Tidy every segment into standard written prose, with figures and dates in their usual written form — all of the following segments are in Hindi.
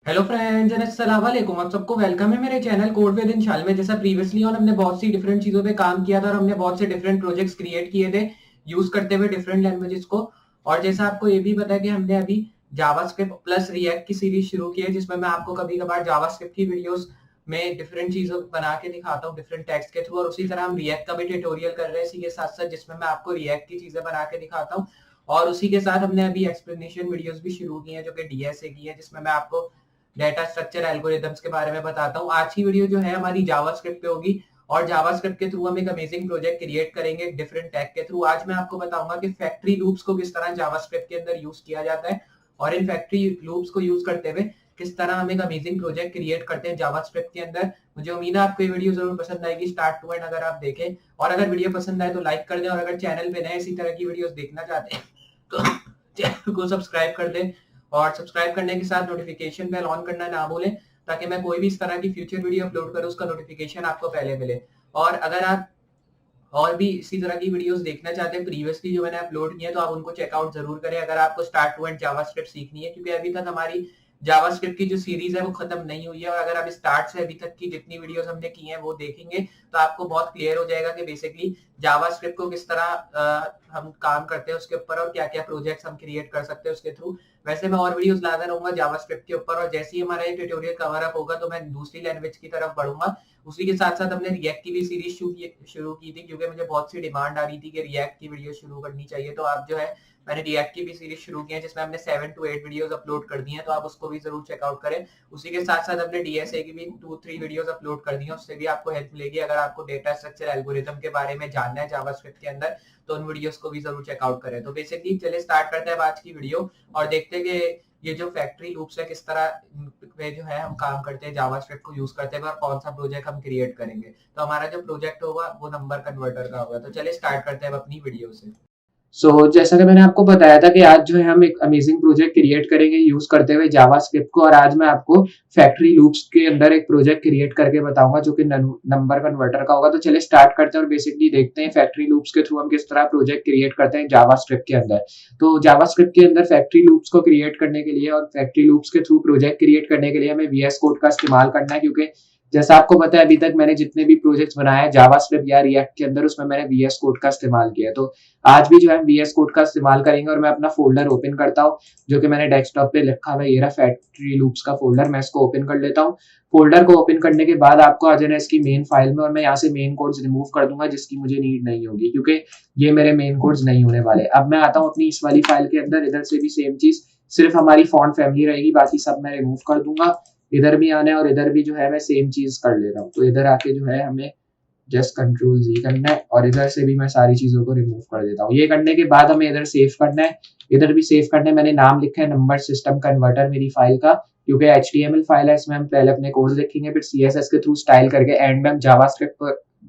हेलो फ्रेंड्स एंड अस्सलाम वालेकुम। आप सबको वेलकम है मेरे चैनल कोड विद इंशाल में। जैसा प्रीवियसली और हमने बहुत सी डिफरेंट चीजों पे काम किया था और हमने बहुत से डिफरेंट प्रोजेक्ट्स क्रिएट किए थे यूज करते हुए डिफरेंट लैंग्वेजेस को। और जैसा आपको ये भी पता है कि हमने अभी जावास्क्रिप्ट प्लस रिएक्ट की सीरीज शुरू की है, जिसमें मैं आपको कभी कभार जावास्क्रिप्ट की वीडियोस में डिफरेंट चीजों बना के दिखाता हूँ डिफरेंट टेक्स्ट के थ्रू। और उसी तरह हम रिएक्ट का भी ट्यूटोरियल कर रहे हैं इसी के साथ साथ, जिसमें मैं आपको रिएक्ट की चीजें बना के दिखाता हूँ। और उसी के साथ हमने अभी एक्सप्लेनेशन वीडियोस भी शुरू की हैं जो कि डीएसए की है, जिसमें मैं आपको डेटा स्ट्रक्चर एल्गोरिथम्स के बारे में बताता हूँ। आज की वीडियो जो है हमारी जावास्क्रिप्ट पे होगी और जावास्क्रिप्ट के थ्रू हम एक अमेजिंग प्रोजेक्ट क्रिएट करेंगे डिफरेंट टैग के थ्रू। आज मैं आपको बताऊंगा कि फैक्ट्री लूप्स को किस तरह जावास्क्रिप्ट के अंदर यूज किया जाता है और इन फैक्ट्री लूप्स को यूज करते हुए किस तरह हम एक अमेजिंग प्रोजेक्ट क्रिएट करते हैं जावास्क्रिप्ट के अंदर। मुझे उम्मीद है आपको ये वीडियो जरूर पसंद आएगी स्टार्ट टू एंड अगर आप देखें। और अगर वीडियो पसंद आए तो लाइक कर दें, और अगर चैनल पे नए इसी तरह की वीडियोस देखना चाहते हैं तो चैनल को सब्सक्राइब कर दें। और सब्सक्राइब करने के साथ नोटिफिकेशन बेल ऑन करना ना भूलें, ताकि मैं कोई भी इस तरह की फ्यूचर वीडियो अपलोड करूं उसका नोटिफिकेशन आपको पहले मिले। और अगर आप और भी इसी तरह की वीडियोस देखना चाहते हैं प्रीवियसली जो मैंने अपलोड किए हैं, तो आप उनको चेकआउट जरूर करें अगर आपको स्टार्ट टू एंड जावास्क्रिप्ट सीखनी है, क्योंकि अभी तक हमारी जावास्क्रिप्ट की जो सीरीज है वो खत्म नहीं हुई है। और अगर आप स्टार्ट से अभी तक की जितनी वीडियोस हमने की हैं वो देखेंगे तो आपको बहुत क्लियर हो जाएगा कि बेसिकली जावास्क्रिप्ट को किस तरह हम काम करते हैं उसके ऊपर और क्या क्या प्रोजेक्ट्स हम क्रिएट कर सकते हैं उसके थ्रू। वैसे मैं और वीडियोस लाता रहूंगा जावास्क्रिप्ट के ऊपर, और जैसे ही हमारा ये ट्यूटोरियल कवर अप होगा तो मैं दूसरी लैंग्वेज की तरफ बढ़ूंगा। उसी के साथ साथ हमने रिएक्ट की भी सीरीज शुरू की थी, क्योंकि मुझे बहुत सी डिमांड आ रही थी कि रिएक्ट की वीडियो शुरू करनी चाहिए। तो आप जो है मैंने रिएक्ट की भी सीरीज शुरू की है जिसमें हमने 7 to 8 वीडियोस अपलोड कर दी हैं, तो आप उसको भी जरूर चेकआउट करें। उसी के साथ साथ हमने डीएसए की भी 2-3 वीडियोस अपलोड कर दी हैं, उससे भी आपको हेल्प मिलेगी। अगर आपको डेटा स्ट्रक्चर एल्गोरिथम के बारे में जानना है जावास्क्रिप्ट के अंदर तो उन वीडियोस को भी जरूर चेकआउट करें। तो बेसिकली चलिए स्टार्ट करते हैं आज की वीडियो और देखते हैं कि ये जो फैक्ट्री लूप्स है किस तरह में जो है हम काम करते हैं जावास्क्रिप्ट को यूज करते हुए और कौन सा प्रोजेक्ट हम क्रिएट करेंगे। तो हमारा जो प्रोजेक्ट होगा वो नंबर कन्वर्टर का होगा। तो चलिए स्टार्ट करते हैं अपनी वीडियो से। जैसा कि मैंने आपको बताया था कि आज जो है हम एक अमेजिंग प्रोजेक्ट क्रिएट करेंगे यूज करते हुए जावास्क्रिप्ट को, और आज मैं आपको फैक्ट्री लूप्स के अंदर एक प्रोजेक्ट क्रिएट करके बताऊंगा जो कि नंबर कन्वर्टर का होगा। तो चलिए स्टार्ट करते हैं और बेसिकली देखते हैं फैक्ट्री लूप्स के थ्रू हम किस तरह प्रोजेक्ट क्रिएट करते हैं जावास्क्रिप्ट के अंदर। तो जावास्क्रिप्ट के अंदर फैक्ट्री लूप्स को क्रिएट करने के लिए और फैक्ट्री लूप्स के थ्रू प्रोजेक्ट क्रिएट करने के लिए हमें वीएस कोड का इस्तेमाल करना है, क्योंकि जैसा आपको पता है अभी तक मैंने जितने भी प्रोजेक्ट्स बनाए हैं जावास्क्रिप्ट या रिएक्ट के अंदर उसमें मैंने वीएस कोड का इस्तेमाल किया है। तो आज भी जो है वीएस कोड का इस्तेमाल करेंगे और मैं अपना फोल्डर ओपन करता हूँ जो कि मैंने डेस्कटॉप पे लिखा हुआ है। ये रहा फैक्ट्री लूप्स का फोल्डर, मैं इसको ओपन कर लेता हूँ। फोल्डर को ओपन करने के बाद आपको आ जाना इसकी मेन फाइल में, और मैं यहाँ से मेन कोड्स रिमूव कर दूंगा जिसकी मुझे नीड नहीं होगी, क्योंकि ये मेरे मेन कोड्स नहीं होने वाले। अब मैं आता हूँ अपनी इस वाली फाइल के अंदर, इधर से भी सेम चीज, सिर्फ हमारी फॉन्ट फैमिली रहेगी, बाकी सब मैं रिमूव कर दूंगा। इधर भी आना है और इधर भी जो है मैं सेम चीज कर ले रहा हूँ। तो इधर आके जो है हमें जस्ट कंट्रोल जी करना है और इधर से भी मैं सारी चीजों को रिमूव कर देता हूँ। ये करने के बाद हमें इधर सेव करना है, इधर भी सेव करना है। मैंने नाम लिखा है नंबर सिस्टम कन्वर्टर मेरी फाइल का, क्योंकि HTML फाइल है, इसमें हम पहले अपने कोड्स लिखेंगे, फिर CSS के थ्रू स्टाइल करके एंड में हम जावास्क्रिप्ट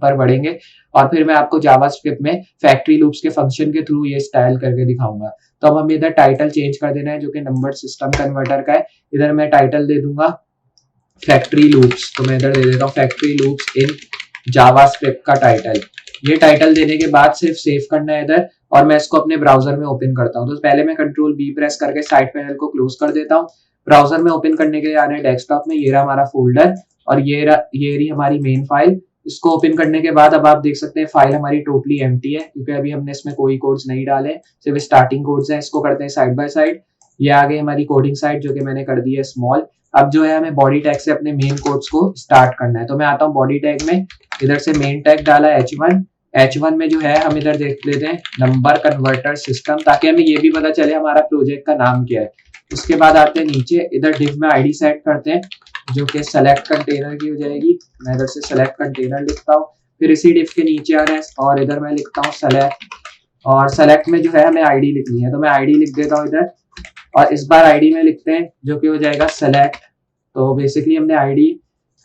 पर बढ़ेंगे, और फिर मैं आपको जावास्क्रिप्ट में फैक्ट्री लूप्स के फंक्शन के थ्रू ये स्टाइल करके दिखाऊंगा। तो अब हमें इधर टाइटल चेंज कर देना है जो कि नंबर सिस्टम कन्वर्टर का है। इधर मैं टाइटल दे दूंगा फैक्ट्री लूप्स, तो मैं इधर दे देता हूँ फैक्ट्री लूप्स इन जावास्क्रिप्ट का टाइटल। ये टाइटल देने के बाद सिर्फ सेव करना है इधर, और मैं इसको अपने ब्राउजर में ओपन करता हूँ। तो पहले मैं कंट्रोल बी प्रेस करके साइड पैनल को क्लोज कर देता हूँ। ब्राउजर में ओपन करने के लिए आना है डेस्कटॉप में, ये रहा हमारा फोल्डर और ये रही हमारी मेन फाइल। इसको ओपन करने के बाद अब आप देख सकते हैं फाइल हमारी टोटली एम्प्टी है, क्योंकि अभी हमने इसमें कोई कोड्स नहीं डाले, सिर्फ स्टार्टिंग कोड्स हैं। इसको करते हैं साइड बाय साइड। ये आ गई हमारी कोडिंग साइड जो कि मैंने कर दी है स्मॉल। अब जो है हमें बॉडी टैग से अपने मेन कोड्स को स्टार्ट करना है। तो मैं आता हूँ बॉडी टैग में, इधर से मेन टैग डाला H1। H1 में जो है हम इधर देख लेते हैं नंबर कन्वर्टर सिस्टम, ताकि हमें ये भी पता चले हमारा प्रोजेक्ट का नाम क्या है। उसके बाद आते हैं नीचे, इधर डिव में आईडी सेट करते हैं जो कि सेलेक्ट कंटेनर की हो जाएगी। मैं इधर से सेलेक्ट कंटेनर लिखता हूँ, फिर इसी डिव के नीचे आ रहे हैं और इधर मैं लिखता हूँ सेलेक्ट, और सेलेक्ट में जो है हमें आईडी लिखनी है, तो मैं आईडी लिख देता हूँ इधर, और इस बार आईडी में लिखते हैं जो कि हो जाएगा सेलेक्ट। तो बेसिकली हमने आईडी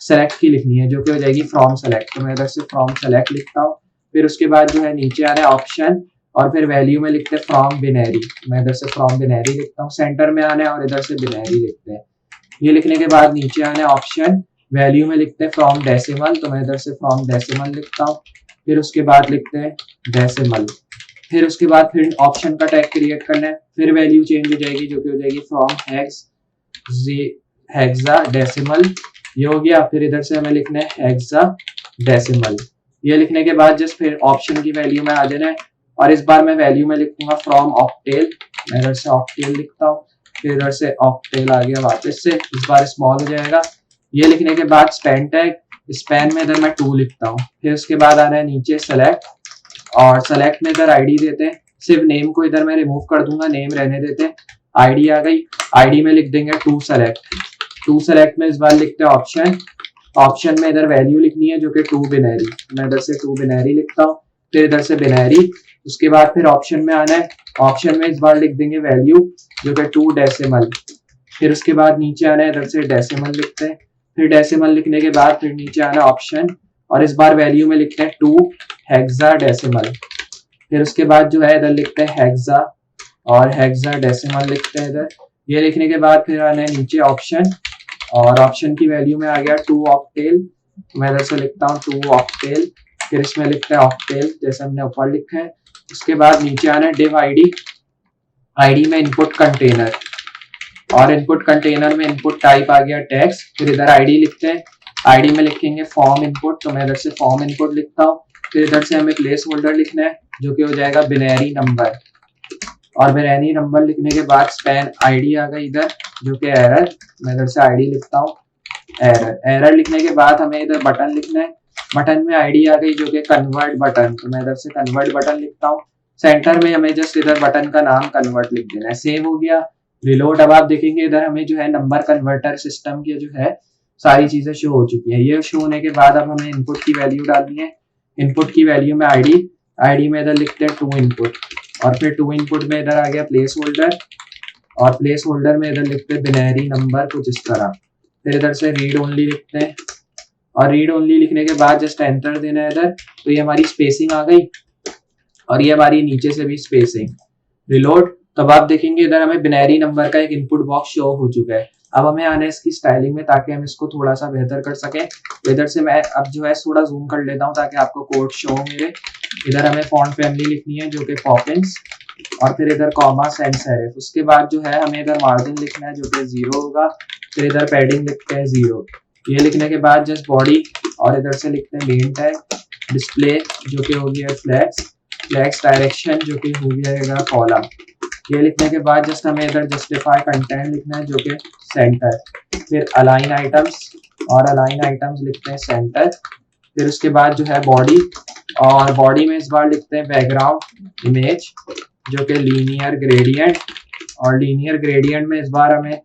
सेलेक्ट की लिखनी है जो कि हो जाएगी फ्रॉम सेलेक्ट, तो मैं इधर से फ्रॉम सेलेक्ट लिखता हूँ। फिर उसके बाद जो है नीचे आ रहा है ऑप्शन, और फिर वैल्यू में लिखते हैं फ्रॉम बिनरी, मैं इधर से फ्रॉम बिनरी लिखता हूँ। सेंटर में आना है और इधर से बिनरी लिखते हैं। ये लिखने के बाद नीचे आना है ऑप्शन, वैल्यू में लिखते हैं फ्रॉम डेसिमल, तो मैं इधर से फ्रॉम डेसिमल लिखता हूँ। फिर उसके बाद लिखते हैं डेसिमल। फिर उसके बाद फिर ऑप्शन का टैग क्रिएट करना है, फिर वैल्यू चेंज हो जाएगी जो कि हो जाएगी फ्रॉम हेक्सा डेसिमल, ये हो गया। फिर इधर से हमें लिखना है हेक्सा डेसिमल। ये लिखने के बाद जस्ट फिर ऑप्शन की वैल्यू में आ जाना है, और इस बार मैं वैल्यू में लिखूंगा फ्रॉम ऑक्टेल। मैं इधर से ऑक्टेल लिखता हूँ, फिर इधर से ऑक्टेल आ गया वापस से, इस बार स्मॉल हो जाएगा। ये लिखने के बाद स्पैन टैग, स्पैन में इधर मैं 2 लिखता हूँ। फिर उसके बाद आ रहा है नीचे सेलेक्ट, और सेलेक्ट में इधर आईडी देते हैं। सिर्फ नेम को इधर मैं रिमूव कर दूंगा, नेम रहने देते हैं। आईडी आ गई, आईडी में लिख देंगे टू सेलेक्ट। टू सेलेक्ट में इस बार लिखते हैं ऑप्शन, ऑप्शन में इधर वैल्यू लिखनी है जो कि 2 बिनरी। मैं इधर से 2 बिनरी लिखता हूँ, फिर इधर से बिनरी। उसके बाद फिर ऑप्शन में आना है, ऑप्शन में इस बार लिख देंगे वैल्यू जो कि 2 डेसिमल। फिर उसके बाद नीचे आना है, इधर से डेसिमल लिखते हैं। फिर डेसिमल लिखने के बाद फिर नीचे आना ऑप्शन, और इस बार वैल्यू में लिखते हैं 2 हेक्सा डेसिमल। फिर उसके बाद जो है इधर लिखते हैं हेक्सा, और हेक्सा डेसिमल लिखते हैं इधर। ये लिखने के बाद फिर आना है नीचे ऑप्शन, और ऑप्शन की वैल्यू में आ गया 2 ऑक्टेल। मैं इधर से लिखता हूँ 2 ऑक्टेल। फिर इसमें लिखते हैं ऑक्टेल जैसे हमने ऊपर लिखा है। उसके बाद नीचे आना है डिव आईडी, आईडी में इनपुट कंटेनर, और इनपुट कंटेनर में इनपुट टाइप आ गया टेक्स्ट। फिर इधर आईडी लिखते हैं, आईडी में लिखेंगे फॉर्म इनपुट, तो मैं इधर से फॉर्म इनपुट लिखता हूँ। फिर इधर से हमें प्लेस होल्डर लिखना है जो कि हो जाएगा बिनरी नंबर, और बिनरी नंबर लिखने के बाद स्पैन आईडी आ गई इधर जो कि एरर। मैं इधर से आईडी लिखता हूँ एरर। एरर लिखने के बाद हमें इधर बटन लिखना है, बटन में आईडी आ गई जो कि कन्वर्ट बटन, तो मैं इधर से कन्वर्ट बटन लिखता हूँ। सेंटर में हमें जस्ट इधर बटन का नाम कन्वर्ट लिख देना है। सेव हो गया, रिलोड। अब आप देखेंगे इधर हमें जो है नंबर कन्वर्टर सिस्टम की जो है सारी चीजें शो हो चुकी है। ये शो होने के बाद अब हमें इनपुट की वैल्यू डालनी है। इनपुट की वैल्यू में आईडी, आईडी में इधर लिखते हैं 2 इनपुट, और फिर 2 इनपुट में इधर आ गया प्लेस होल्डर, और प्लेस होल्डर में इधर लिखते हैं बिनरी नंबर कुछ इस तरह। फिर इधर से रीड ओनली लिखते हैं, और रीड ओनली लिखने के बाद जस्ट एंटर देना है इधर। तो ये हमारी स्पेसिंग आ गई, और ये हमारी नीचे से भी स्पेसिंग। रिलोड। तब आप देखेंगे इधर हमें बिनरी नंबर का एक इनपुट बॉक्स शो हो चुका है। अब हमें आना है इसकी स्टाइलिंग में ताकि हम इसको थोड़ा सा बेहतर कर सकें। तो इधर से मैं अब जो है थोड़ा जूम कर लेता हूँ ताकि आपको कोड शो हो मेरे। इधर हमें फॉन्ट फैमिली लिखनी है जो कि पॉपिंस, और फिर इधर कॉमा सेंस सेरिफ। उसके बाद जो है हमें इधर मार्जिन लिखना है जो कि 0 होगा। फिर इधर पैडिंग लिखते हैं 0। ये लिखने के बाद जस्ट बॉडी, और इधर से लिखते हैं मेन टैग। डिस्प्ले जो कि हो गया फ्लैक्स, फ्लैक्स डायरेक्शन जो कि हो गया कॉलम। ये लिखने के बाद जस्ट हमें इधर जस्टिफाई कंटेंट लिखना है जो कि सेंटर। फिर अलाइन आइटम्स, और अलाइन आइटम्स लिखते हैं सेंटर। फिर उसके बाद जो है बॉडी, और बॉडी में इस बार लिखते हैं बैकग्राउंड इमेज जो कि लीनियर ग्रेडियंट, और लीनियर ग्रेडियंट में इस बार हमें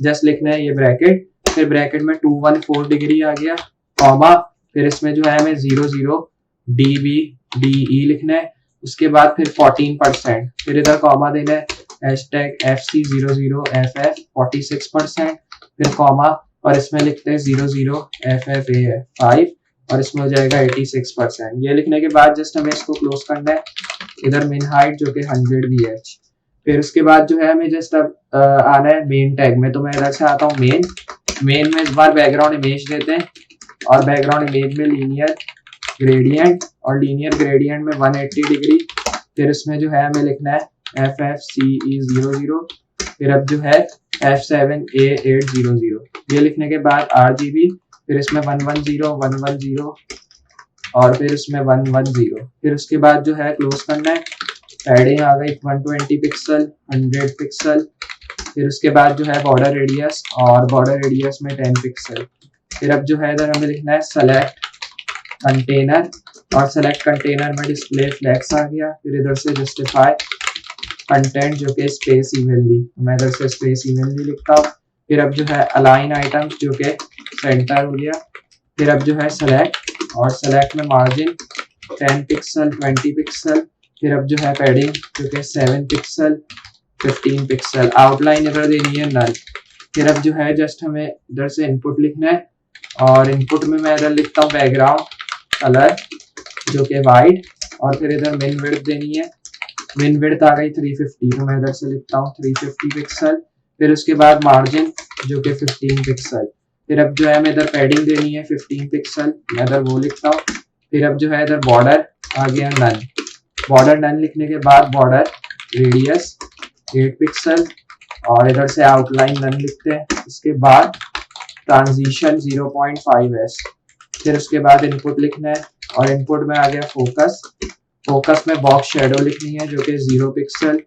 जस्ट लिखना है ये ब्रैकेट। फिर ब्रैकेट में 214 डिग्री आ गया, कॉमा। फिर इसमें जो है हमें 00 dB DE लिखना है। उसके बाद फिर 14%, फिर इधर कॉमा देना है, हैशटैग FC00 FF 46%, फिर कॉमा, और इसमें लिखते हैं 00 FFA 5, और इसमें हो जाएगा 86%। ये लिखने के बाद जस्ट हमें इसको क्लोज करना है। इधर मिन हाइट जो कि 100 VH। फिर उसके बाद जो है हमें जस्ट अब आना है मेन टैग में। तो मैं इधर से आता हूँ मेन, मेन में इस बार बैकग्राउंड इमेज देते हैं, और बैकग्राउंड इमेज में लीनियर ग्रेडियंट, और लीनियर ग्रेडियंट में 180 डिग्री। फिर इसमें जो है हमें लिखना है FFCE00। फिर अब जो है F7A800। ये लिखने के बाद RGB, फिर इसमें 110 110, और फिर इसमें 110। फिर उसके बाद जो है क्लोज करना है। पैडिंग आ गई 120 पिक्सल 100 पिक्सल। फिर उसके बाद जो है बॉर्डर रेडियस, और बॉर्डर रेडियस में 10 पिक्सल। फिर अब जो है इधर हमें लिखना है सेलेक्ट कंटेनर, और सेलेक्ट कंटेनर में डिस्प्ले फ्लैक्स आ गया। फिर इधर से जस्टिफाई कंटेंट जो कि स्पेस इवनली, मैं इधर से स्पेस इवनली लिखता हूँ। फिर अब जो है अलाइन आइटम्स जो कि सेंटर हो गया। फिर अब जो है सेलेक्ट, और सेलेक्ट में मार्जिन 10 पिक्सल 20 पिक्सल। फिर अब जो है पैडिंग जो कि 7 पिक्सल 15 पिक्सल। आउटलाइन इधर देनी है नल। फिर अब जो है जस्ट हमें इधर से इनपुट लिखना है, और इनपुट में मैं इधर लिखता हूँ बैकग्राउंड कलर जो कि वाइट, और फिर इधर मिन विड्थ देनी है। मिन विड्थ आ गई 350, तो मैं इधर से लिखता हूँ 350 पिक्सल। फिर उसके बाद मार्जिन जो कि 15 पिक्सल। फिर अब जो है हमें इधर पैडिंग देनी है 15 पिक्सल, मैं इधर वो लिखता हूँ। फिर अब जो है इधर बॉर्डर आ गया नन। बॉर्डर नन लिखने के बाद बॉर्डर रेडियस 8 पिक्सल, और इधर से आउटलाइन नन लिखते हैं। इसके बाद ट्रांजिशन 0.5s, फिर उसके बाद इनपुट लिखना है और इनपुट में आ गया फोकस। फोकस में बॉक्स शेडो लिखनी है जो कि 0 पिक्सल,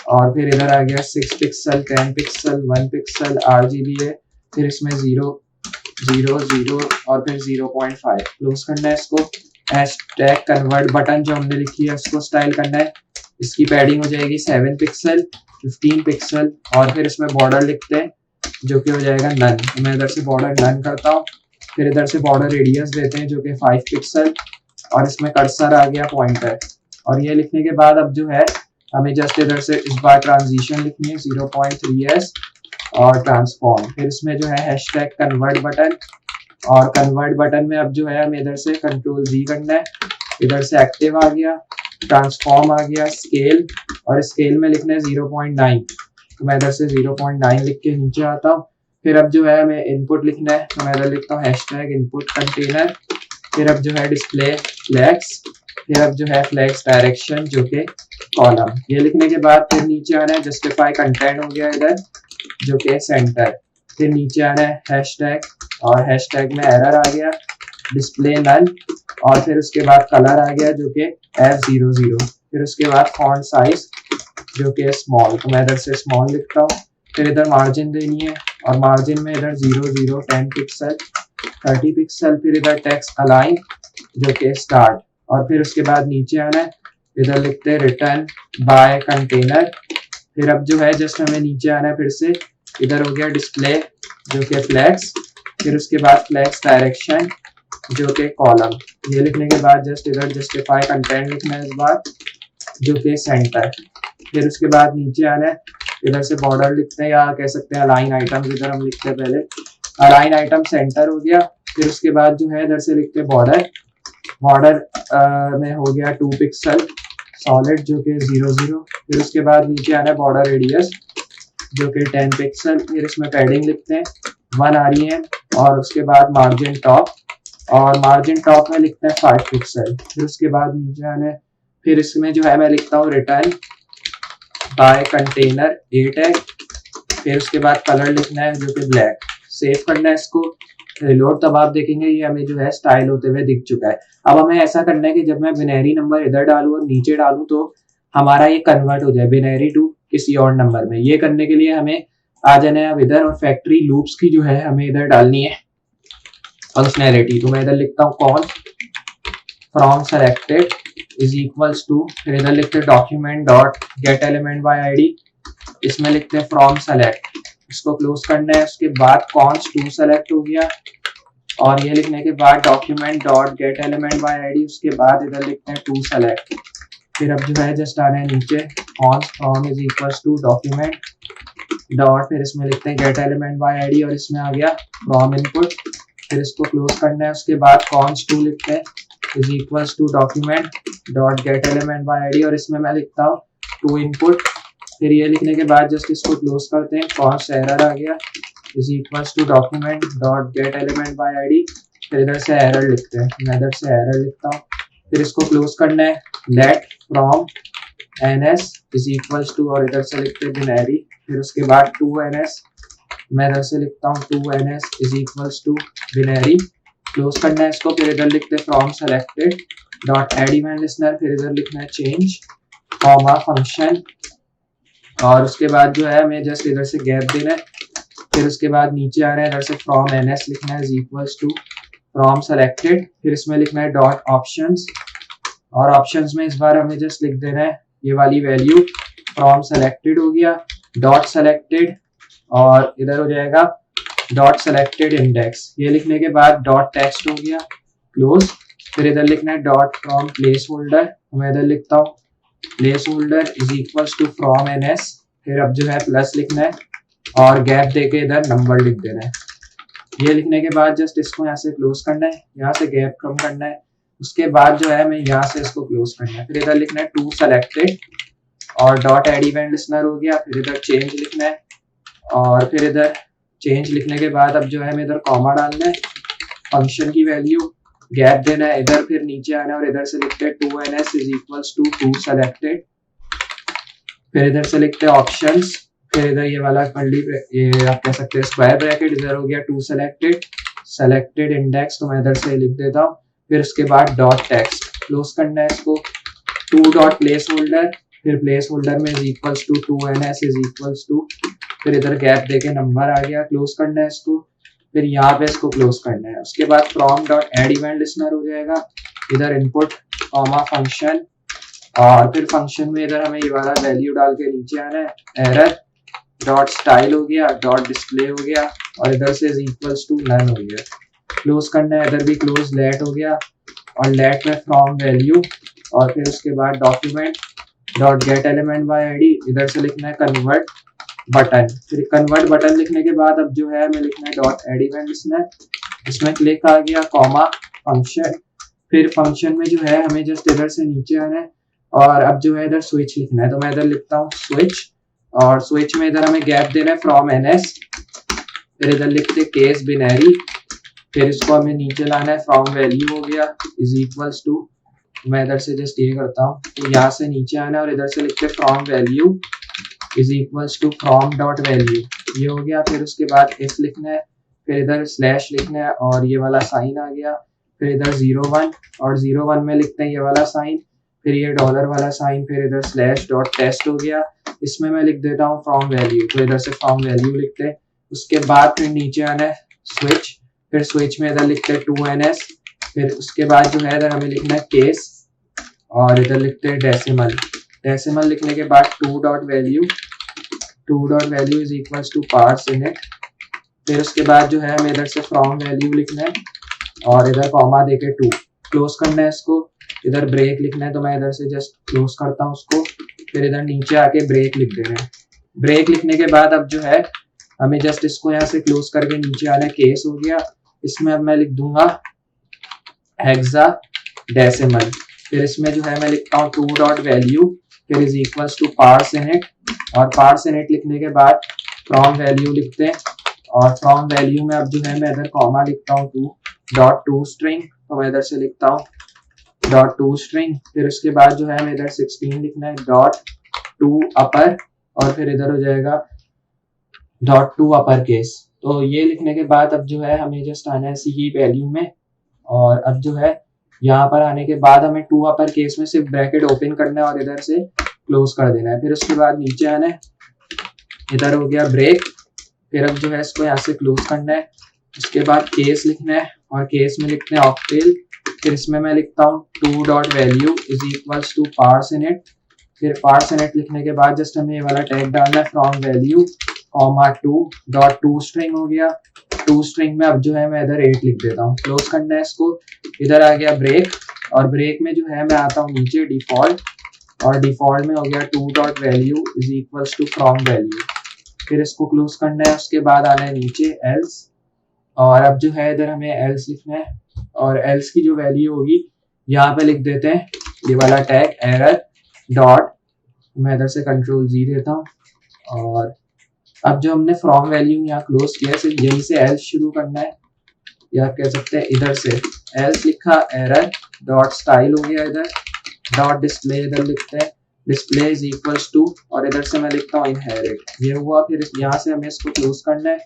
और फिर इधर आ गया 6 पिक्सल, 10 पिक्सल, 1 पिक्सल, RGB है, फिर इसमें 0 0 0 और फिर 0.5। क्लोज करना है इसको। हैशटैग कन्वर्ट बटन जो हमने लिखी है उसको स्टाइल करना है। इसकी पैडिंग हो जाएगी 7 पिक्सल, 15 पिक्सल, और फिर इसमें बॉर्डर लिखते हैं जो कि हो जाएगा नन। तो मैं इधर से बॉर्डर नन करता हूँ। फिर इधर से बॉर्डर रेडियस देते हैं जो कि 5 पिक्सल, और इसमें कर्सर आ गया पॉइंटर। और ये लिखने के बाद अब जो है हमें जस्ट इधर से इस बार ट्रांजिशन लिखनी है 0.3s और ट्रांसफॉर्म। फिर इसमें जो है हैशटैग कन्वर्ट बटन, और कन्वर्ट बटन में अब जो है हमें इधर से Ctrl+Z करना है। इधर से एक्टिव आ गया, ट्रांसफॉर्म आ गया, स्केल, और स्केल में लिखना है 0.9। तो मैं इधर से 0.9 लिख के नीचे आता हूँ। फिर अब जो है हमें इनपुट लिखना है, तो मैं इधर लिखता हूँ हैशटैग इनपुट कंटेनर। फिर अब जो है डिस्प्ले फ्लैग्स, फिर अब जो है फ्लैग्स डायरेक्शन जो कि कॉलम। ये लिखने के बाद फिर नीचे आना है जस्टिफाई कंटेंट हो गया इधर जो कि सेंटर। फिर नीचे आना है हैशटैग, और हैशटैग में एरर आ गया, डिस्प्ले नल, और फिर उसके बाद कलर आ गया जो कि F00। फिर उसके बाद फॉन्ट साइज जो कि स्मॉल, तो मैं इधर से स्मॉल लिखता हूँ। फिर इधर मार्जिन देनी है, और मार्जिन में इधर 0 0 10 पिक्सल, 30 पिक्सल। फिर इधर टेक्स्ट अलाइन जो कि स्टार्ट, और फिर उसके बाद नीचे आना है, इधर लिखते हैं रिटर्न बाय कंटेनर। फिर अब जो है जस्ट हमें नीचे आना है, फिर से इधर हो गया डिस्प्ले जो कि फ्लैग्स, फिर उसके बाद फ्लैग्स डायरेक्शन जो कि कॉलम। ये लिखने के बाद जस्ट इधर जस्टिफाई कंटेंट लिखना है इस बार जो कि सेंटर। फिर उसके बाद नीचे आना है, इधर से बॉर्डर लिखते हैं, या कह सकते हैं अलाइन आइटम, इधर हम लिखते हैं पहले अलाइन आइटम सेंटर हो गया। फिर उसके बाद जो है इधर से लिखते हैं बॉर्डर, बॉर्डर में हो गया 2 पिक्सल सॉलिड जो कि 0 0। फिर उसके बाद नीचे आना है बॉर्डर रेडियस जो कि 10 पिक्सल। फिर इसमें पैडिंग लिखते हैं 1 REM, और उसके बाद मार्जिन टॉप, और मार्जिन टॉप में लिखते हैं 5 पिक्सल। फिर उसके बाद नीचे आना है, फिर इसमें जो है मैं लिखता हूँ रिटर्न बाय कंटेनर 8 है। फिर उसके बाद कलर लिखना है जो कि ब्लैक। सेव करना है इसको, रिलोड, तब आप देखेंगे ये हमें जो है स्टाइल होते हुए दिख चुका है। अब हमें ऐसा करना है कि जब मैं बिनरी नंबर इधर डालूं और नीचे डालूं तो हमारा ये कन्वर्ट हो जाए बिनरी टू किसी और नंबर में। ये करने के लिए हमें आ जाना है अब इधर, और फैक्ट्री लूप्स की जो है हमें इधर डालनी है फंक्शनैलिटी। तो मैं इधर लिखता हूँ call from selected is equals to, फिर इधर लिखते हैं document dot get element by ID, इसमें लिखते हैं फ्रॉम सेलेक्ट, इसको क्लोज करना है। उसके बाद कॉन्स टू सेलेक्ट हो गया, और ये लिखने के बाद document dot get element by ID, उसके बाद इधर लिखते हैं टू सेलेक्ट। फिर अब जो है जस्ट आना है नीचे const from is equals to document dot, फिर इसमें लिखते हैं गेट एलिमेंट बाय आईडी, और इसमें आ गया फ्रॉम इनपुट। फिर इसको क्लोज करना है। उसके बाद कॉन्स टू लिखते हैं is equals to document dot get element by ID, और इसमें मैं लिखता हूँ टू इनपुट। फिर ये लिखने के बाद जस्ट इसको क्लोज करते हैं, कॉन्स एरर आ गया is equals to document dot get element by ID. फिर इधर से एरर लिखते हैं, मैं इधर से एरर लिखता हूँ। फिर इसको क्लोज करना है, let from ns is equals to, और इधर से लिखते हैं बिनरी। फिर उसके बाद 2ns, मैं इधर से लिखता हूँ 2ns is equals to binary. Close करना है इसको। फिर इधर लिखते हैं from selected dot add event listener, फिर इधर लिखना है चेंज कॉमा फंक्शन, और उसके बाद जो है हमें जस्ट इधर से गैप देना है। फिर उसके बाद नीचे आ रहा है, इधर से फ्रॉम ns लिखना है is equals to from selected, फिर इसमें लिखना है डॉट ऑप्शंस, और ऑप्शंस में इस बार हमें जस्ट लिख देना है ये वाली वैल्यू। फ्रॉम सेलेक्टेड हो गया, डॉट सेलेक्टेड, और इधर हो जाएगा डॉट सेलेक्टेड इंडेक्स। ये लिखने के बाद डॉट टेक्स्ट हो गया, क्लोज। फिर इधर लिखना है डॉट फ्रॉम प्लेस होल्डर, मैं इधर लिखता हूँ placeholder is equals to from ns। फिर अब जो है प्लस लिखना है, और गैप देके इधर नंबर लिख देना है। ये लिखने के बाद जस्ट इसको यहाँ से क्लोज करना है, यहाँ से गैप कम करना है। उसके बाद जो है हमें यहाँ से इसको क्लोज करना है। फिर इधर लिखना है टू सेलेक्टेड, और डॉट एड इवेंट लिस्नर हो गया। फिर इधर चेंज लिखना है, और फिर इधर चेंज लिखने के बाद अब जो है हमें इधर कॉमा डालना है, फंक्शन की वैल्यू, गैप देना है इधर, फिर नीचे आना है और इधर से लिखते हैं 2ns is equals to to selected. फिर इधर से लिखते हैं ऑप्शंस, फिर इधर ये वाला कर्ली, ये आप कह सकते हैं स्क्वायर ब्रैकेट, इधर हो गया टू सेलेक्टेड इंडेक्स, तो मैं इधर से लिख देता हूँ। फिर उसके बाद डॉट टेक्स्ट, क्लोज करना है इसको। टू डॉट प्लेस होल्डर, फिर प्लेस होल्डर में is equals to 2ns is equals to, फिर इधर गैप देके नंबर आ गया, क्लोज करना है इसको। फिर यहाँ पे इसको क्लोज करना है। उसके बाद from dot add event listener हो जाएगा, इधर इनपुट कॉमा फंक्शन, और फिर फंक्शन में इधर हमें ये वाला वैल्यू डाल के नीचे आना है, एरर डॉट स्टाइल हो गया, डॉट डिस्प्ले हो गया, और इधर से इज इक्वल्स टू नन हो गया, क्लोज करना है। इधर भी क्लोज लेट हो गया, और लेट में फ्रॉम वैल्यू, और फिर उसके बाद document dot get element by ID, इधर से लिखना है कन्वर्ट बटन। फिर कन्वर्ट बटन लिखने के बाद अब जो है हमें लिखना है डॉट एड इवेंट लिस्नर, इसमें क्लिक आ गया, कॉमा फंक्शन। फिर फंक्शन में जो है हमें जस्ट इधर से नीचे आना है, और अब जो है इधर स्विच लिखना है, तो मैं इधर लिखता हूँ स्विच, और स्विच में इधर हमें गैप देना है फ्रॉम ns, फिर इधर लिखते केस बिनरी, फिर इसको हमें नीचे लाना है, फ्रॉम वैल्यू हो गया इज इक्वल्स टू, मैं इधर से जस्ट ये करता हूँ, तो यहाँ से नीचे आना है और इधर से लिखते from value is equals to from dot value, ये हो गया। फिर उसके बाद इफ लिखना है, फिर इधर स्लैश लिखना है, और ये वाला साइन आ गया, फिर इधर 01, और 01 में लिखते हैं ये वाला साइन, फिर ये डॉलर वाला साइन, फिर इधर स्लैश डॉट टेस्ट हो गया, इसमें मैं लिख देता हूँ फ्रॉम वैल्यू, तो इधर से फ्रॉम वैल्यू लिखते हैं। उसके बाद फिर नीचे आना है स्विच, फिर स्विच में इधर लिखते हैं 2ns, फिर उसके बाद जो है इधर हमें लिखना है केस, और इधर लिखते हैं डेसिमल लिखने के बाद to dot value is equals to parse int, फिर उसके बाद जो है हमें इधर से फ्रॉम वैल्यू लिखना है, और इधर कॉमा देके 2, क्लोज करना है इसको। इधर ब्रेक लिखना है, तो मैं इधर से जस्ट क्लोज करता हूँ उसको, फिर इधर नीचे आके ब्रेक लिख देना है। ब्रेक लिखने के बाद अब जो है हमें जस्ट इसको यहाँ से क्लोज करके नीचे आना है, केस हो गया। इसमें अब मैं लिख दूंगा हेक्साडेसिमल, फिर इसमें जो है मैं लिखता हूँ टू डॉट वैल्यू, फिर is equals to parse int, और पार्स इनिट लिखने के बाद फ्रॉम वैल्यू लिखते हैं, और फ्रॉम वैल्यू में अब जो है मैं इधर कॉमा लिखता हूँ 2.2 स्ट्रिंग, तो मैं इधर से लिखता हूँ .2 स्ट्रिंग, फिर उसके बाद जो है हमें इधर 16 लिखना है .2 अपर, और फिर इधर हो जाएगा .2 अपर केस। तो ये लिखने के बाद अब जो है हमें जस्ट आना है इसी की वैल्यू में, और अब जो है यहाँ पर आने के बाद हमें 2 अपर केस में सिर्फ ब्रैकेट ओपन करना है और इधर से क्लोज कर देना है। फिर उसके बाद नीचे आना है, इधर हो गया ब्रेक, फिर अब जो है इसको यहाँ से क्लोज करना है। उसके बाद केस लिखना है, और केस में लिखते हैं ऑक्टेल, फिर इसमें मैं लिखता हूँ to dot value is equals to parse int, फिर पार्स इनिट लिखने के बाद जस्ट हमें ये वाला टैग डालना है फ्रॉम वैल्यू कॉमा 2.2 स्ट्रिंग हो गया। 2 स्ट्रिंग में अब जो है मैं इधर 8 लिख देता हूँ, क्लोज करना है इसको। इधर आ गया ब्रेक, और ब्रेक में जो है मैं आता हूँ नीचे डिफॉल्ट, और डिफॉल्ट में हो गया to dot value is equals to from value, फिर इसको क्लोज करना है। उसके बाद आना है नीचे एल्स, और अब जो है इधर हमें एल्स लिखना है, और एल्स की जो वैल्यू होगी यहाँ पे लिख देते हैं ये वाला टैग एरर डॉट, मैं इधर से कंट्रोल जी देता हूँ, और अब जो हमने फ्रॉम वैल्यू यहाँ क्लोज किया है यहीं से एल्स शुरू करना है, या आप कह सकते हैं इधर से एल्स लिखा, एरर डॉट स्टाइल हो गया, इधर डॉट डिस्प्ले इधर लिखते हैं डिस्प्ले इज इक्वल्स टू, और इधर से मैं लिखता हूँ इनहेरिट, ये हुआ। फिर यहाँ से हमें इसको क्लोज करना है।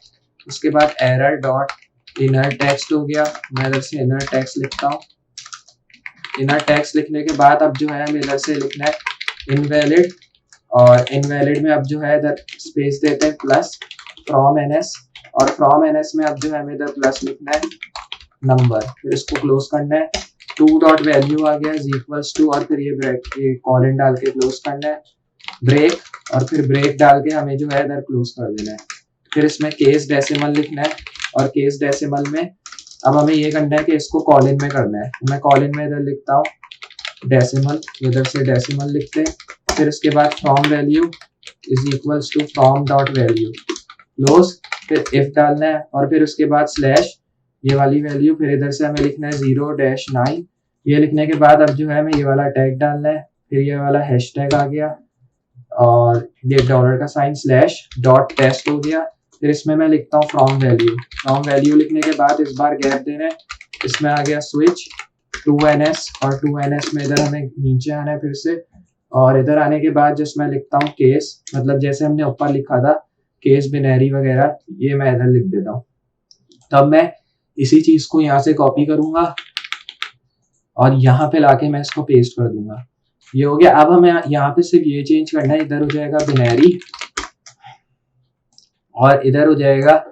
उसके बाद एरर डॉट इनर टेक्स्ट हो गया, मैं इधर से इनर टेक्स्ट लिखता हूँ। इनर टेक्स्ट लिखने के बाद अब जो है हमें इधर से लिखना है इनवैलिड, और इनवैलिड में अब जो है इधर स्पेस देते हैं प्लस फ्रॉम ns, और फ्रॉम ns में अब जो है हमें इधर प्लस लिखना है नंबर, फिर इसको क्लोज करना है। टू डॉट वैल्यू आ गया इज इक्वल्स टू, और फिर ये ब्रेक ये कॉलन डाल के क्लोज करना है ब्रेक, और फिर ब्रेक डाल के हमें जो है इधर क्लोज कर देना है। फिर इसमें केस डेसिमल लिखना है, और केस डेसिमल में अब हमें ये करना है कि इसको कॉलन में करना है। मैं कॉलन में इधर लिखता हूँ डेसिमल, इधर से डेसिमल लिखते हैं। फिर उसके बाद from value is equals to from dot value close, फिर इफ डालना है, और फिर उसके बाद स्लैश ये वाली वैल्यू, फिर इधर से हमें लिखना है 0-9, ये लिखने के बाद अब जो है हमें ये वाला टैग डालना है, फिर ये वाला हैशटैग आ गया, और ये डॉलर का साइन स्लैश डॉट टेस्ट हो गया। फिर इसमें मैं लिखता हूँ फ्रॉम वैल्यू लिखने के बाद इस बार गैप देना है। इसमें आ गया स्विच 2ns, और 2ns में इधर हमें नीचे आना है फिर से, और इधर आने के बाद जस्ट मैं लिखता हूँ केस, मतलब जैसे हमने ऊपर लिखा था केस बिनरी वगैरह, ये मैं इधर लिख देता हूँ। तब मैं इसी चीज को यहाँ से कॉपी करूंगा और यहाँ पे लाके मैं इसको पेस्ट कर दूंगा। ये हो गया। अब हमें यहाँ पे सिर्फ ये चेंज करना है, इधर हो जाएगा बिनरी और इधर हो जाएगा,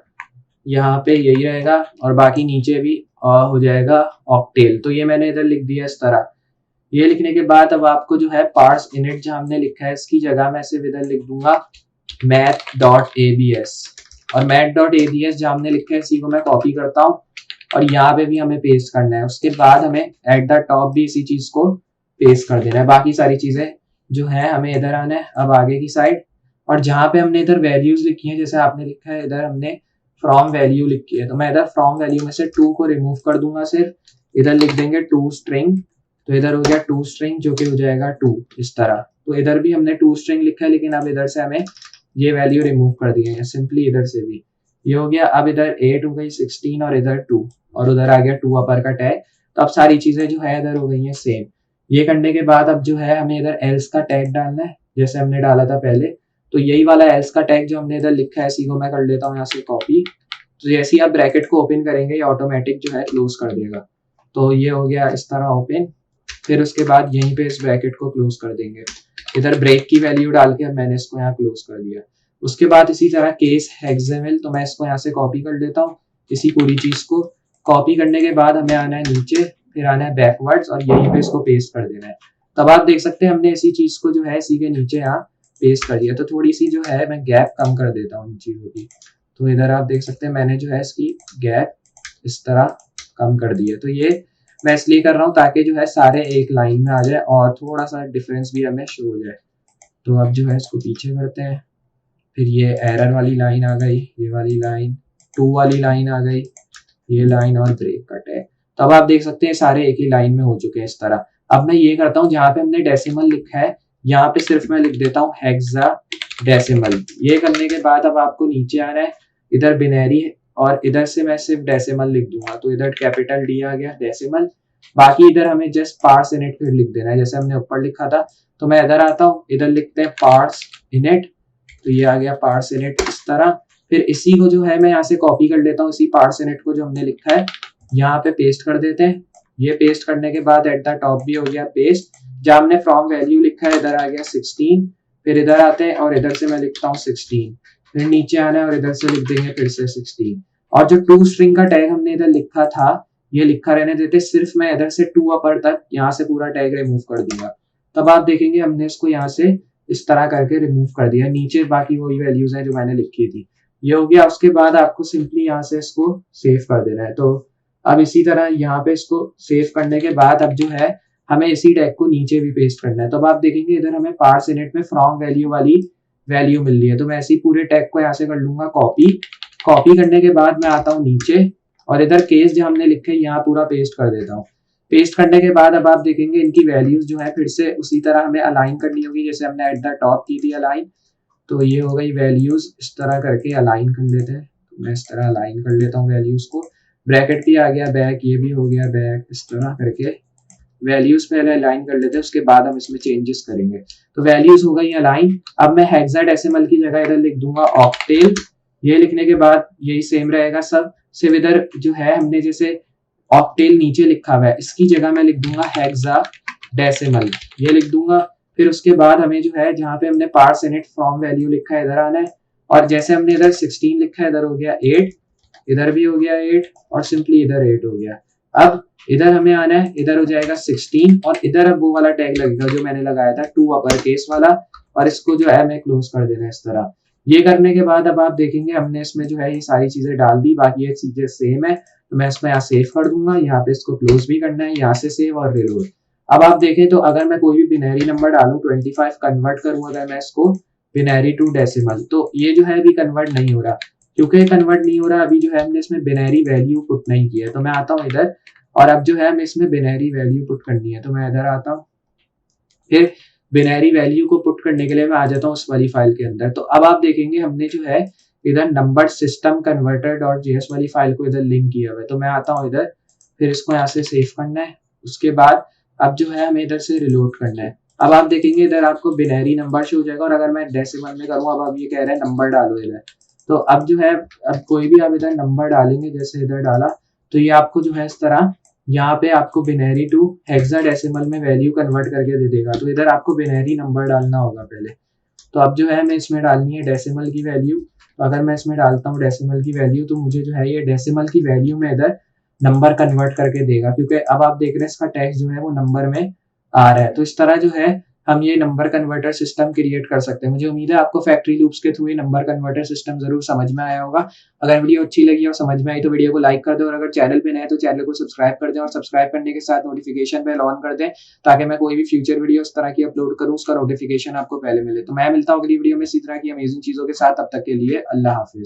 यहाँ पे यही रहेगा और बाकी नीचे भी हो जाएगा ऑक्टेल। तो ये मैंने इधर लिख दिया इस तरह। ये लिखने के बाद अब आपको जो है पार्स इनिट जहाँ हमने लिखा है इसकी जगह मैं सिर्फ इधर लिख दूंगा math.abs, और math.abs जहाँ हमने लिखा है इसी को मैं कॉपी करता हूँ और यहाँ पे भी हमें पेस्ट करना है। उसके बाद हमें एट द टॉप भी इसी चीज को पेस्ट कर देना है। बाकी सारी चीजें जो है हमें इधर आना है अब आगे की साइड, और जहाँ पे हमने इधर वैल्यूज लिखी है, जैसे आपने लिखा है इधर हमने फ्रॉम वैल्यू लिखी है, तो मैं इधर फ्रॉम वैल्यू में से 2 को रिमूव कर दूंगा, सिर्फ इधर लिख देंगे 2 स्ट्रिंग। तो इधर हो गया 2 स्ट्रिंग जो कि हो जाएगा 2 इस तरह। तो इधर भी हमने 2 स्ट्रिंग लिखा है, लेकिन अब इधर से हमें ये वैल्यू रिमूव कर दी है सिंपली इधर से भी। ये हो गया। अब इधर 8 हो गई 16 और इधर 2 और उधर आ गया 2 अपर का टैग। तो अब सारी चीजें जो है इधर हो गई हैं सेम। ये करने के बाद अब जो है हमें इधर एल्स का टैग डालना है जैसे हमने डाला था पहले। तो यही वाला एल्स का टैग जो हमने इधर लिखा है इसी को मैं कर लेता हूँ यहाँ से कॉपी। तो जैसे ही आप ब्रैकेट को ओपन करेंगे ये ऑटोमेटिक जो है क्लोज कर देगा। तो ये हो गया इस तरह ओपन। फिर उसके बाद यहीं पे इस ब्रैकेट को क्लोज कर देंगे। इधर ब्रेक की वैल्यू डाल के अब मैंने इसको यहाँ क्लोज कर दिया। उसके बाद इसी तरह केस हेक्सामेल, तो मैं इसको यहाँ से कॉपी कर लेता हूँ इसी पूरी चीज को। कॉपी करने के बाद हमें आना है नीचे, फिर आना है बैकवर्ड्स और यहीं पे इसको पेस्ट कर देना है। तब आप देख सकते हैं हमने इसी चीज को जो है इसी के नीचे यहाँ पेस्ट कर दिया। तो थोड़ी सी जो है मैं गैप कम कर देता हूँ इन चीजों की। तो इधर आप देख सकते हैं मैंने जो है इसकी गैप इस तरह कम कर दी है। तो ये मैं इसलिए कर रहा हूँ ताकि जो है सारे एक लाइन में आ जाए और थोड़ा सा डिफरेंस भी हमें शो हो जाए। तो अब जो है इसको पीछे करते हैं, फिर ये एरर वाली लाइन आ गई, ये वाली लाइन, 2 वाली लाइन आ गई, ये लाइन और ब्रेक कट है। तो अब आप देख सकते हैं सारे एक ही लाइन में हो चुके हैं इस तरह। अब मैं ये करता हूँ जहाँ पे हमने डेसिमल लिखा है यहाँ पे सिर्फ मैं लिख देता हूँ हेक्साडेसिमल। ये करने के बाद अब आपको नीचे आना है, इधर बिनरी और इधर से मैं सिर्फ डेसिमल लिख दूंगा। तो इधर कैपिटल डी आ गया डेसिमल। बाकी इधर हमें जस्ट पार्स इनिट फिर लिख देना है जैसे हमने ऊपर लिखा था। तो मैं इधर आता हूँ, इधर लिखते हैं पार्स इनिट। तो ये आ गया पार्स इनिट इस तरह। फिर इसी को जो है मैं यहाँ से कॉपी कर लेता हूँ, इसी पार्स इनिट को जो हमने लिखा है यहाँ पे पेस्ट कर देते हैं। ये पेस्ट करने के बाद एट द टॉप भी हो गया पेस्ट। जहाँ हमने फ्रॉम वैल्यू लिखा है इधर आ गया 16। फिर इधर आते हैं और इधर से मैं लिखता हूँ 16। फिर नीचे आना है और इधर से लिख देंगे फिर से 16। और जो 2 स्ट्रिंग का टैग हमने इधर लिखा था ये लिखा रहने देते, सिर्फ मैं इधर से 2 अपर तक यहाँ से पूरा टैग रिमूव कर दूंगा। तब आप देखेंगे हमने इसको यहाँ से इस तरह करके रिमूव कर दिया। नीचे बाकी वही वैल्यूज हैं जो मैंने लिखी थी। ये हो गया। उसके बाद आपको सिंपली यहाँ से इसको सेव कर देना है। तो अब इसी तरह यहाँ पे इसको सेव करने के बाद अब जो है हमें इसी टैग को नीचे भी पेस्ट करना है। तो अब आप देखेंगे इधर हमें पार्स इनिट में फ्रॉम वैल्यू वाली वैल्यू मिल रही है। तो मैं ऐसे पूरे टैग को यहाँ से कर लूंगा कॉपी। कॉपी करने के बाद मैं आता हूँ नीचे और इधर केस जो हमने लिखे यहाँ पूरा पेस्ट कर देता हूँ। पेस्ट करने के बाद अब आप देखेंगे इनकी वैल्यूज जो है फिर से उसी तरह हमें अलाइन करनी होगी जैसे हमने एट द टॉप की थी अलाइन। तो ये हो गई वैल्यूज इस तरह करके अलाइन कर लेते हैं। तो मैं इस तरह अलाइन कर लेता हूँ वैल्यूज को। ब्रैकेट भी आ गया बैक, ये भी हो गया बैक। इस तरह करके वैल्यूज पहले अलाइन कर लेते हैं, उसके बाद हम इसमें चेंजेस करेंगे। तो वैल्यूज हो गई अलाइन। अब मैं हेक्साडेसिमल की जगह इधर लिख दूंगा ऑक्टेल। ये लिखने के बाद यही सेम रहेगा सब। सिर्फ इधर जो है हमने जैसे ऑक्टेल नीचे लिखा हुआ है इसकी जगह मैं लिख दूंगा हेक्साडेसिमल, ये लिख दूंगा। फिर उसके बाद हमें जो है जहाँ पे हमने पार्स इनिट फ्रॉम वैल्यू लिखा है इधर आना है और जैसे हमने इधर 16 लिखा है इधर हो गया 8, इधर भी हो गया 8 और सिंपली इधर 8 हो गया। अब इधर हमें आना है, इधर हो जाएगा 16 और इधर अब वो वाला टैग लगेगा जो मैंने लगाया था 2 अपर केस वाला, और इसको जो है हमें क्लोज कर देना है इस तरह। ये करने के बाद अब आप देखेंगे हमने इसमें जो है ये सारी चीजें डाल दी, बाकी ये चीजें सेम है। तो मैं इसमें यहाँ सेव कर दूंगा, यहाँ पे इसको क्लोज भी करना है, यहाँ से सेव और रिलोड। अब आप देखें तो अगर मैं कोई भी बिनरी नंबर डालूं 25 कन्वर्ट करूं अगर मैं इसको बिनरी टू डेसिमल, तो ये जो है अभी कन्वर्ट नहीं हो रहा। क्योंकि कन्वर्ट नहीं हो रहा अभी जो है हमने इसमें बिनरी वैल्यू पुट नहीं किया है। तो मैं आता हूँ इधर और अब जो है हमें इसमें बिनरी वैल्यू पुट करनी है। तो मैं इधर आता हूँ, फिर बिनरी वैल्यू को पुट करने के लिए मैं आ जाता हूँ उस वाली फाइल के अंदर। तो अब आप देखेंगे हमने जो है इधर नंबर सिस्टम कन्वर्टर .js वाली फाइल को इधर लिंक किया हुआ है। तो मैं आता हूँ इधर, फिर इसको यहाँ से सेव करना है। उसके बाद अब जो है हमें इधर से रिलोड करना है। अब आप देखेंगे इधर आपको बिनरी नंबर शो हो जाएगा, और अगर मैं डेसिमल में करूँ, अब ये कह रहे हैं नंबर डालो इधर, तो अब जो है अब कोई भी आप इधर नंबर डालेंगे, जैसे इधर डाला, तो ये आपको जो है इस तरह यहाँ पे आपको बिनरी टू हेक्साडेसिमल में वैल्यू कन्वर्ट करके दे देगा। तो इधर आपको बिनरी नंबर डालना होगा पहले। तो अब जो है हमें इसमें डालनी है डेसिमल की वैल्यू। तो अगर मैं इसमें डालता हूँ डेसिमल की वैल्यू, तो मुझे जो है ये डेसिमल की वैल्यू में इधर नंबर कन्वर्ट करके देगा, क्योंकि अब आप देख रहे हैं इसका टेक्स्ट जो है वो नंबर में आ रहा है। तो इस तरह जो है हम ये नंबर कन्वर्टर सिस्टम क्रिएट कर सकते हैं। मुझे उम्मीद है आपको फैक्ट्री लूप्स के थ्रू ये नंबर कन्वर्टर सिस्टम जरूर समझ में आया होगा। अगर वीडियो अच्छी लगी और समझ में आई तो वीडियो को लाइक कर दें, और अगर चैनल पे नए हैं तो चैनल को सब्सक्राइब कर दें, और सब्सक्राइब करने के साथ नोटिफिकेशन बेल ऑन कर दें, ताकि मैं कोई भी फ्यूचर वीडियो इस तरह की अपलोड करूँ उसका नोटिफिकेशन आपको पहले मिले। तो मैं मिलता हूँ अगली वीडियो में इसी तरह की अमेजिंग चीजों के साथ। तब तक के लिए अल्लाह हाफिज।